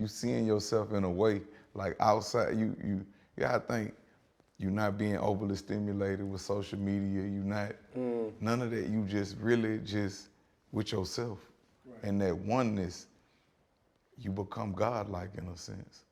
you seeing yourself in a way like outside. You gotta think you're not being overly stimulated with social media. You not none of that. You just really just with yourself, and that oneness. You become godlike in a sense.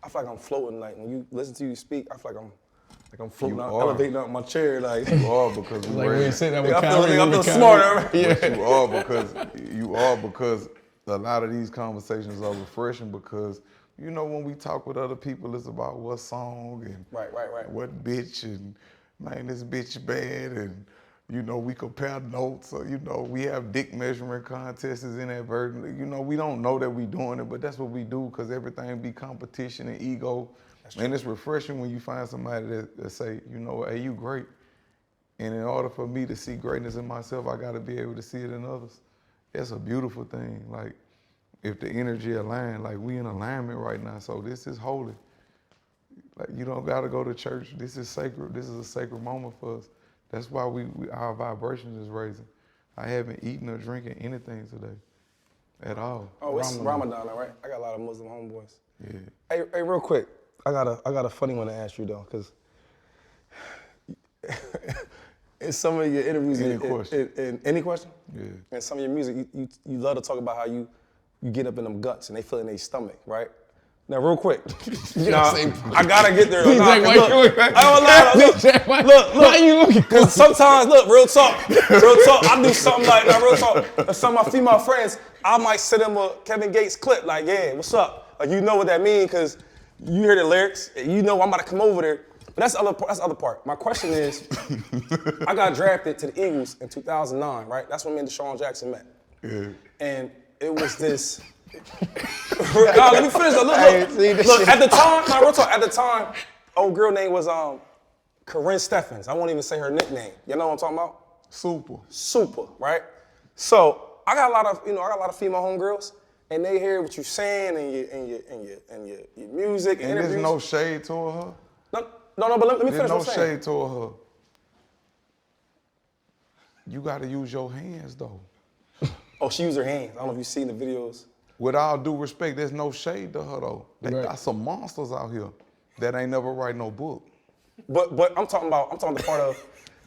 I feel like I'm floating. Like when you listen to you speak, I feel like I'm floating, elevating out my chair. Like you are because we Like we're sitting there with I Kyrie. feel smarter. But you are because a lot of these conversations are refreshing because you know when we talk with other people, it's about what song and Right. what bitch and man this bitch bad and you know we compare notes or you know we have dick measuring contests inadvertently. You know we don't know that we doing it, but that's what we do because everything be competition and ego. And it's refreshing when you find somebody that say, you know, hey, you great. And in order for me to see greatness in myself, I got to be able to see it in others. It's a beautiful thing. Like, if the energy align, like we in alignment right now, so this is holy. Like, you don't got to go to church. This is sacred. This is a sacred moment for us. That's why our vibrations is raising. I haven't eaten or drinking anything today at all. Oh, it's Ramadan, right? I got a lot of Muslim homeboys. Yeah. Hey, real quick, I got a funny one to ask you though, because in some of your interviews, in any question, Yeah. in some of your music, you love to talk about how you get up in them guts and they feel in their stomach, right? Now, real quick, I gotta get there. Look, Why are you looking? because sometimes, look, real talk, I do something like, now real talk, some of my female friends, I might send them a Kevin Gates clip, like, yeah, what's up? Like, you know what that means, because you hear the lyrics, and you know I'm about to come over there. But that's the other part. My question is, I got drafted to the Eagles in 2009, right? That's when me and Deshaun Jackson met. Yeah. And it was this. Nah, let me finish. Look, at the time, nah, real talk, at the time, old girl name was Corinne Steffens. I won't even say her nickname. You know what I'm talking about? Super, right? So I got a lot of female homegirls, and they hear what you're saying and your music and there's no shade toward her. No, but let me finish There's no what I'm saying. shade toward her. You got to use your hands though. Oh, she used her hands. I don't know if you've seen the videos. With all due respect, there's no shade to her though. They got some monsters out here that ain't never write no book. But I'm talking the part of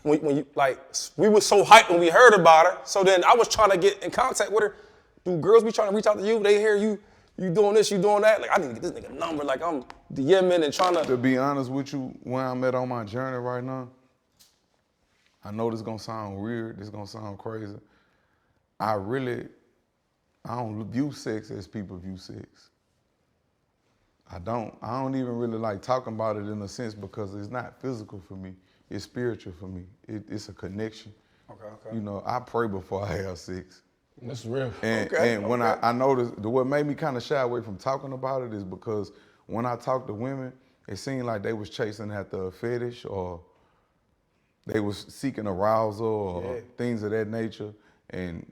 when you like we were so hyped when we heard about her. So then I was trying to get in contact with her. Do girls be trying to reach out to you? They hear you doing this, you doing that. Like I need to get this nigga number. Like I'm the Yemen and trying to. To be honest with you, where I'm at on my journey right now, I know this gonna sound weird. This gonna sound crazy. I don't view sex as people view sex. I don't even really like talking about it in a sense because it's not physical for me. It's spiritual for me. It's a connection. Okay. You know, I pray before I have sex. That's real. And when I noticed, what made me kind of shy away from talking about it is because when I talk to women, it seemed like they was chasing after a fetish or they was seeking arousal or things of that nature and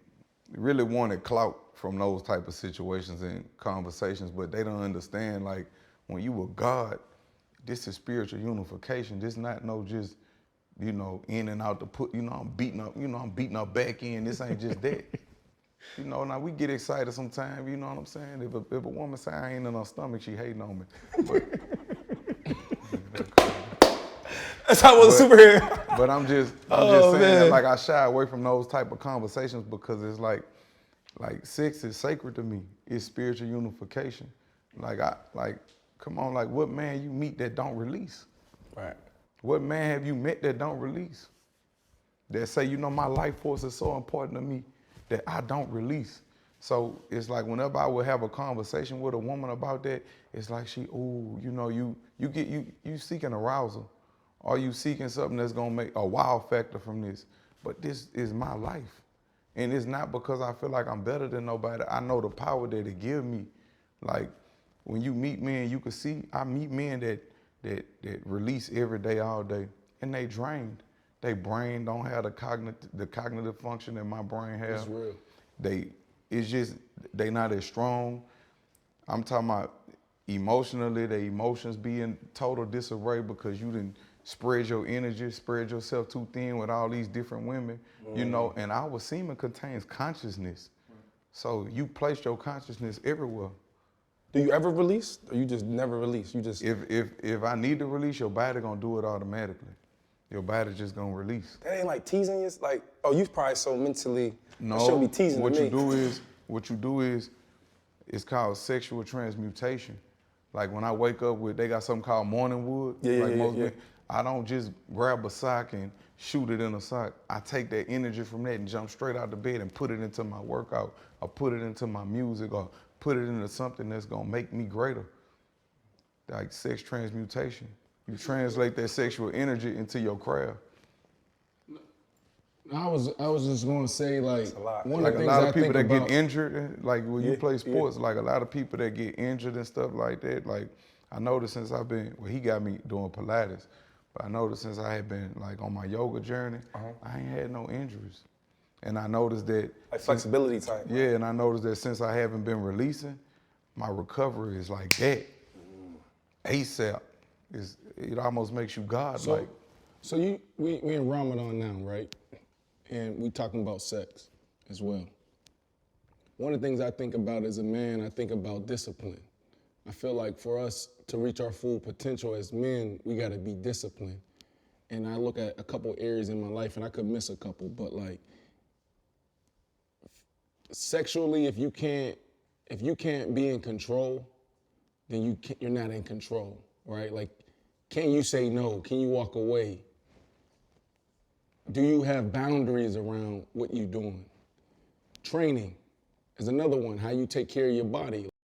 really wanted clout from those type of situations and conversations, but they don't understand, like, when you with God, this is spiritual unification. This not no just, you know, in and out to put, you know, I'm beating up back in. This ain't just that. You know, now we get excited sometimes, you know what I'm saying? If a woman say I ain't in her stomach, she hating on me. But, that's how I was a superhero. But I'm just saying that, like, I shy away from those type of conversations because it's like sex is sacred to me. It's spiritual unification. Come on, like what man you meet that don't release? Right. What man have you met that don't release? That say, you know, my life force is so important to me that I don't release. So it's like whenever I would have a conversation with a woman about that, it's like you seeking arousal. Are you seeking something that's gonna make a wow factor from this? But this is my life. And it's not because I feel like I'm better than nobody. I know the power that it give me. Like when you meet men, you can see, I meet men that release every day, all day, and they drained. They brain don't have the cognitive function that my brain has. That's real. They not as strong. I'm talking about emotionally, their emotions be in total disarray because you didn't spread your energy, spread yourself too thin with all these different women, you know, and our semen contains consciousness. So you place your consciousness everywhere. Do you ever release, or you just never release? You just If I need to release, your body gonna do it automatically. Your body just gonna release. that ain't like teasing you. Like, oh, you probably so mentally. No, that shouldn't be teasing what to you me. do is, it's called sexual transmutation. Like when I wake up with, they got something called morning wood. Yeah, like yeah, most yeah. men, I don't just grab a sock and shoot it in a sock. I take that energy from that and jump straight out the bed and put it into my workout, or put it into my music, or put it into something that's gonna make me greater. Like sex transmutation. You translate that sexual energy into your craft. I was just gonna say like a lot. one Like of a the things lot I of people think that about, get injured, like when you Yeah, play yeah. sports, like a lot of people that get injured and stuff like that. Like I noticed since I've been, well, he got me doing Pilates, but I noticed since I had been like on my yoga journey, I ain't had no injuries. And I noticed that, Like flexibility type. yeah, and I noticed that since I haven't been releasing, my recovery is like that. ASAP. It almost makes you godlike. so we in Ramadan now, right? And we talking about sex as well. One of the things I think about as a man, I think about discipline. I feel like for us to reach our full potential as men, we gotta be disciplined. And I look at a couple areas in my life, and I could miss a couple, but like sexually, if you can't be in control, then you're not in control, right? Like, can you say no? Can you walk away? Do you have boundaries around what you're doing? Training is another one, how you take care of your body.